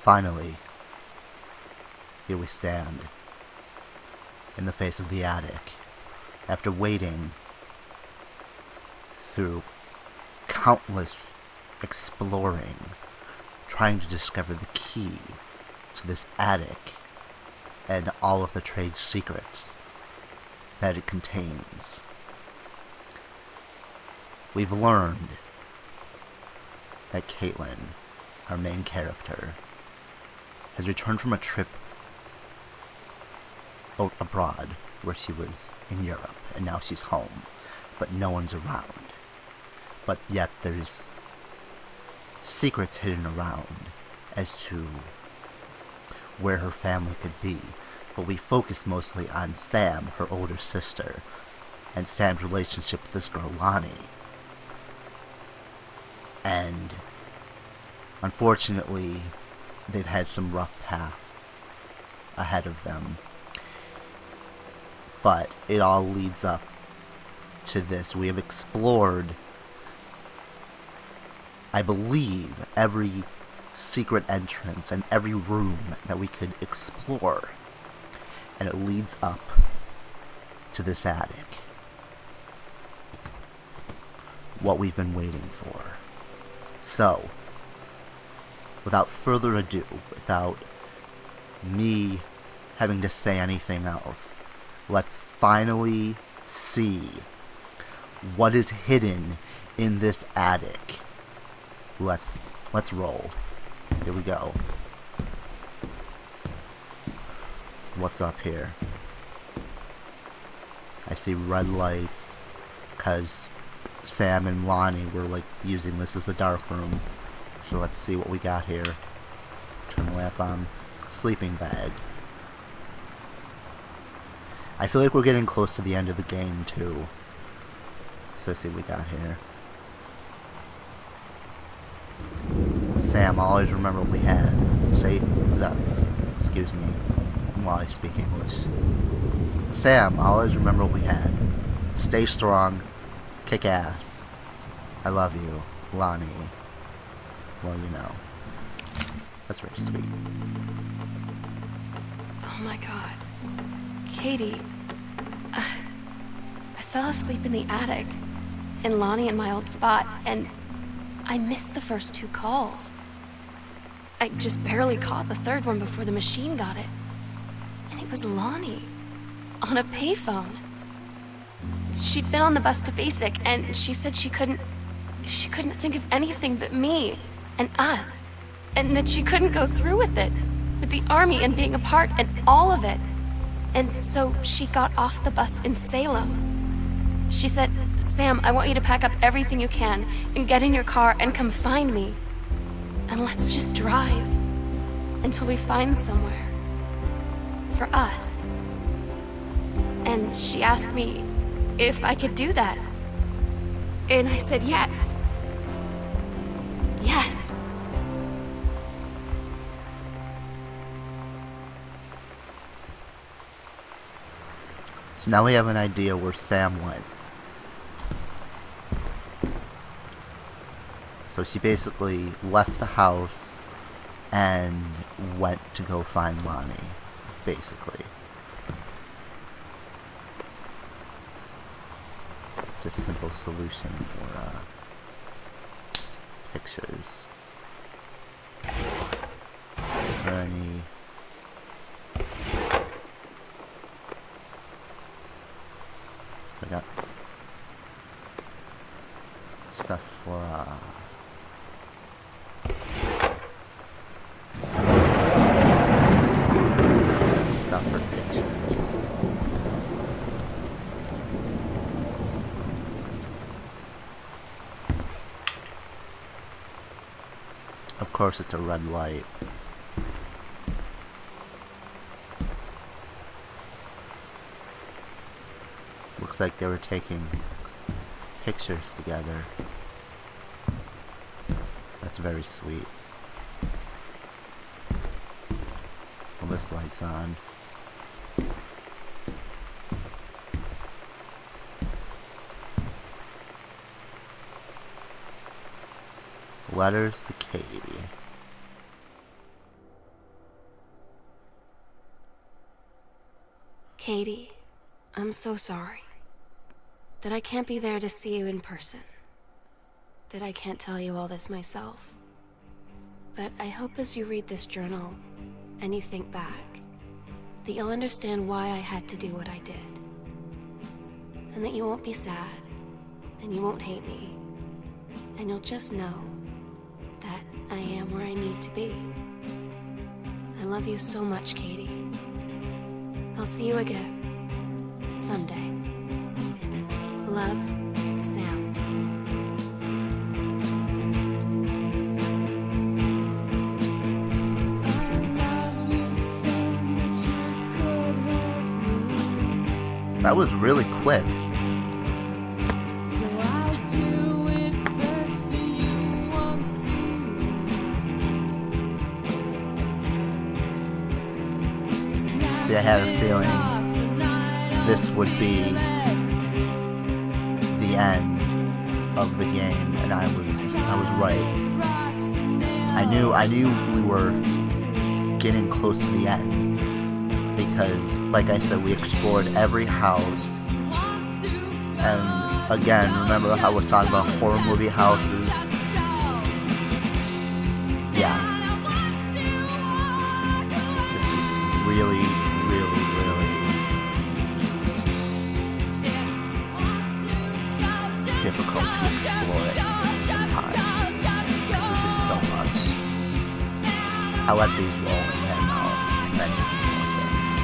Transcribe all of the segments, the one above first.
Finally, here we stand, in the face of the attic, after waiting through countless exploring, trying to discover the key to this attic and all of the trade secrets that it contains. We've learned that Caitlin, our main character, has returned from a trip abroad where she was in Europe, and now she's home, but no one's around. But yet there's secrets hidden around as to where her family could be. But we focus mostly on Sam, her older sister, and Sam's relationship with this girl, Lonnie. And unfortunately, they've had some rough paths ahead of them. But it all leads up to this. We have explored, I believe, every secret entrance and every room that we could explore. And it leads up to this attic. What we've been waiting for. So, without further ado, without me having to say anything else, let's finally see what is hidden in this attic. Let's roll. Here we go. What's up here? I see red lights, cause Sam and Lonnie were like using this as a dark room. So let's see what we got here. Turn the lamp on. Sleeping bag. I feel like we're getting close to the end of the game too. So let's see what we got here. Sam, I'll always remember what we had. Say that. Excuse me while I speak English. Sam, I'll always remember what we had. Stay strong. Kick ass. I love you, Lonnie. Well, you know. That's very sweet. Oh my god. Katie. I fell asleep in the attic, in Lonnie and my old spot, and I missed the first 2 calls. I just barely caught the third one before the machine got it. And it was Lonnie, on a payphone. She'd been on the bus to Basic, and she said she couldn't think of anything but me and us, and that she couldn't go through with it, with the army and being apart and all of it. And so she got off the bus in Salem. She said, "Sam, I want you to pack up everything you can and get in your car and come find me. And let's just drive until we find somewhere for us." And she asked me if I could do that. And I said yes. Yes. So now we have an idea where Sam went. So she basically left the house and went to go find Lonnie, basically. It's a simple solution for pictures. Is there any... So I got stuff for stuff for pictures. Of course it's a red light. Looks like they were taking pictures together. That's very sweet. Well, this light's on. Letters to Katie. Katie, I'm so sorry that I can't be there to see you in person, that I can't tell you all this myself. But I hope as you read this journal and you think back, that you'll understand why I had to do what I did. And that you won't be sad, and you won't hate me, and you'll just know that I am where I need to be. I love you so much, Katie. I'll see you again someday. Love, Sam. That was really quick. See, I had a feeling this would be the end of the game, and I was right. I knew we were getting close to the end. Because, like I said, we explored every house. And again, remember how I was talking about horror movie houses? Yeah. This is really, really, really difficult to explore it sometimes. There's just so much. I'll let these roll and then I'll mention some more things.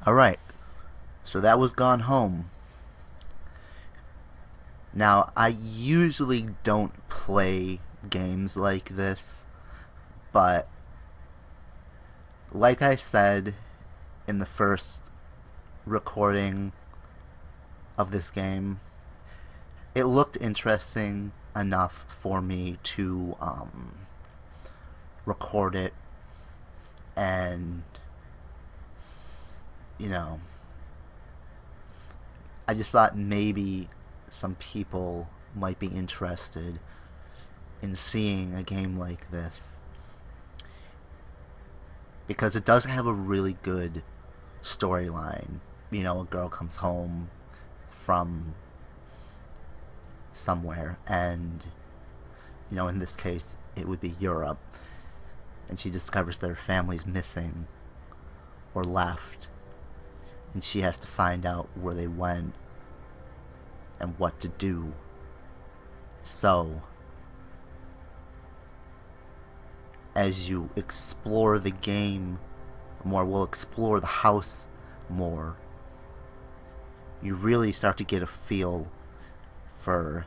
Alright, so that was Gone Home. Now, I usually don't play games like this, but like I said in the first recording of this game, it looked interesting enough for me to record it, and I just thought maybe some people might be interested in seeing a game like this, because it does have a really good storyline. A girl comes home from somewhere, and in this case it would be Europe, and she discovers that her family's missing or left, and she has to find out where they went and what to do. So, as you explore the game more, we'll explore the house more, you really start to get a feel for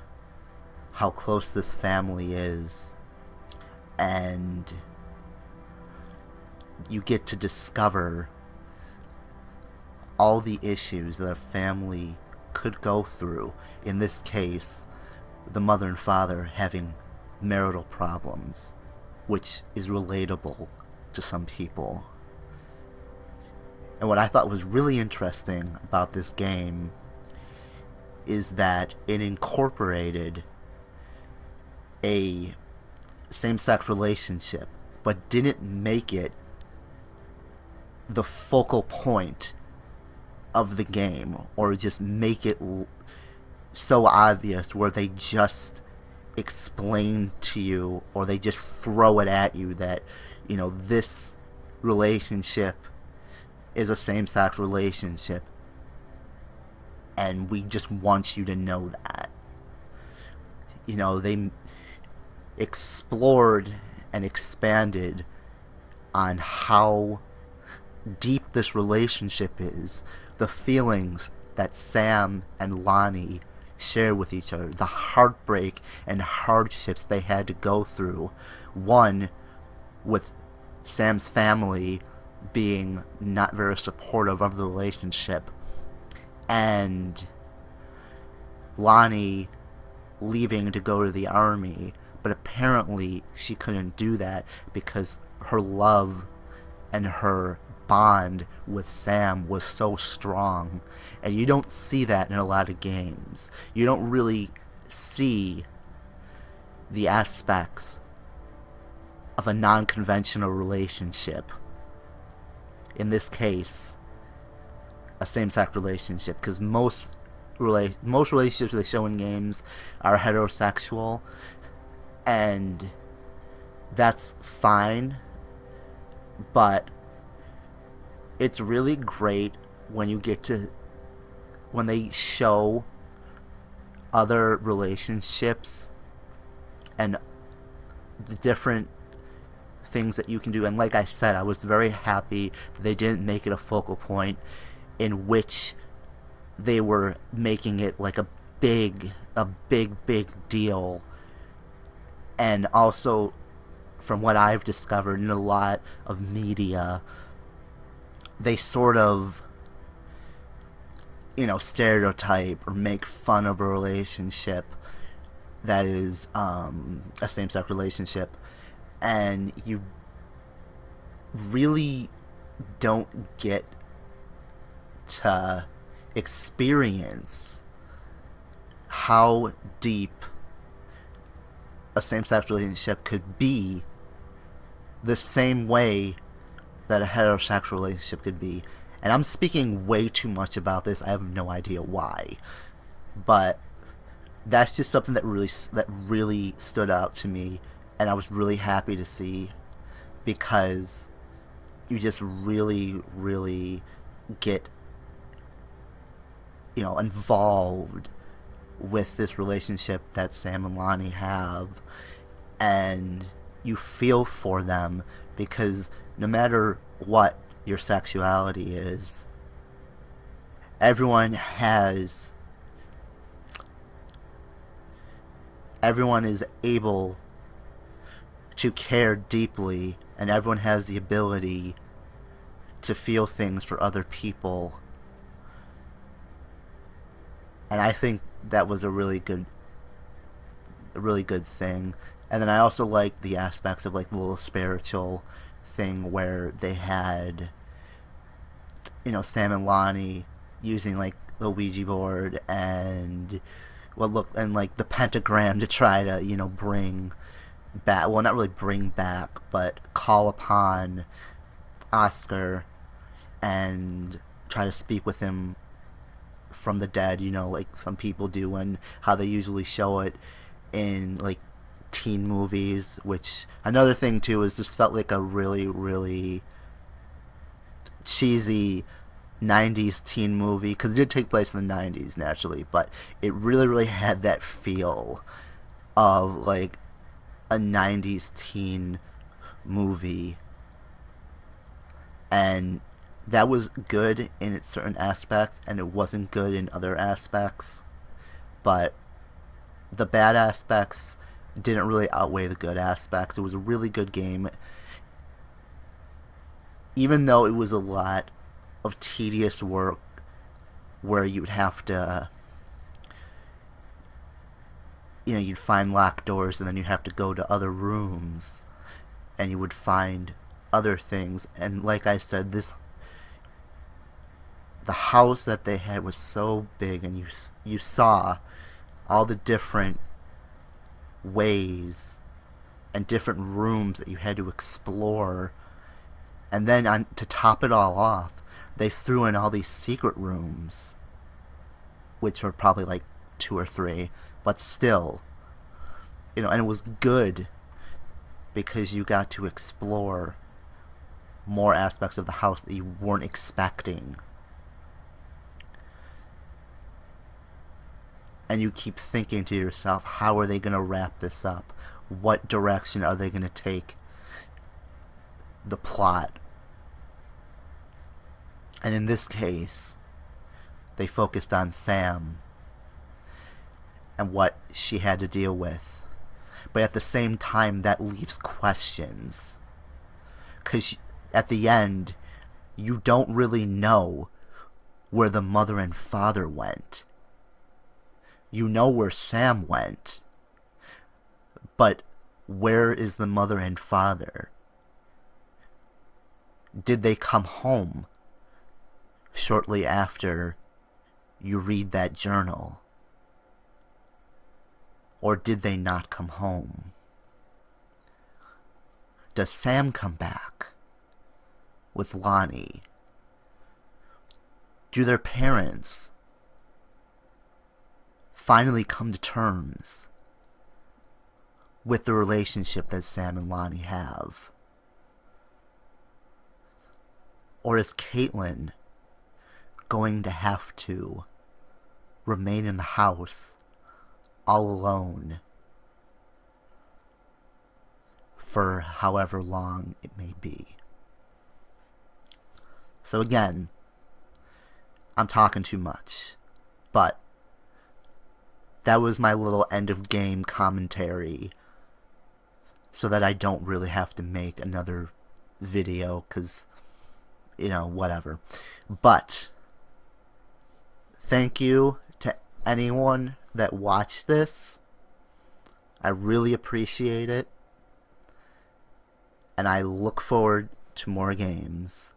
how close this family is, and you get to discover all the issues that a family could go through. In this case, the mother and father having marital problems, which is relatable to some people. And what I thought was really interesting about this game is that it incorporated a same-sex relationship, but didn't make it the focal point of the game, or just make it so obvious where they just explain to you, or they just throw it at you that, you know, this relationship is a same-sex relationship, and we just want you to know that. You know, they explored and expanded on how deep this relationship is, the feelings that Sam and Lonnie share with each other, the heartbreak and hardships they had to go through. One, with Sam's family being not very supportive of the relationship, and Lonnie leaving to go to the army, but apparently she couldn't do that because her love and her bond with Sam was so strong. And you don't see that in a lot of games. You don't really see the aspects of a non-conventional relationship. In this case, a same-sex relationship, because most relationships they show in games are heterosexual, and that's fine, but it's really great when they show other relationships and the different things that you can do. And like I said, I was very happy that they didn't make it a focal point in which they were making it like a big deal. And also, from what I've discovered in a lot of media, they sort of, you know, stereotype or make fun of a relationship that is a same-sex relationship, and you really don't get to experience how deep a same-sex relationship could be the same way that a heterosexual relationship could be. And I'm speaking way too much about this. I have no idea why, but that's just something that really stood out to me, and I was really happy to see, because you just really get, you know, involved with this relationship that Sam and Lonnie have, and you feel for them, because no matter what your sexuality is, everyone is able to care deeply, and everyone has the ability to feel things for other people. And I think that was a really good thing. And then I also liked the aspects of like the little spiritual thing where they had, you know, Sam and Lonnie using like the Ouija board and like the pentagram to try to, you know, bring back, well, not really bring back, but call upon Oscar and try to speak with him from the dead, you know, like some people do, and how they usually show it in like teen movies. Which, another thing too, is this felt like a really cheesy 90s teen movie, because it did take place in the 90s naturally, but it really had that feel of like a 90s teen movie, and that was good in its certain aspects, and it wasn't good in other aspects. But the bad aspects didn't really outweigh the good aspects. It was a really good game, even though it was a lot of tedious work where you would have to you'd find locked doors, and then you have to go to other rooms, and you would find other things. And like I said, the house that they had was so big, and you saw all the different ways and different rooms that you had to explore. And then to top it all off, they threw in all these secret rooms, which were probably like 2 or 3, but still, and it was good because you got to explore more aspects of the house that you weren't expecting. And you keep thinking to yourself, how are they going to wrap this up? What direction are they going to take the plot? And in this case, they focused on Sam and what she had to deal with. But at the same time, that leaves questions. Because at the end, you don't really know where the mother and father went. You know where Sam went. But where is the mother and father? Did they come home shortly after you read that journal? Or did they not come home? Does Sam come back with Lonnie? Do their parents finally come to terms with the relationship that Sam and Lonnie have? Or is Caitlin going to have to remain in the house all alone for however long it may be? So again, I'm talking too much, but that was my little end of game commentary, so that I don't really have to make another video, because, whatever. But thank you to anyone that watched this. I really appreciate it, and I look forward to more games.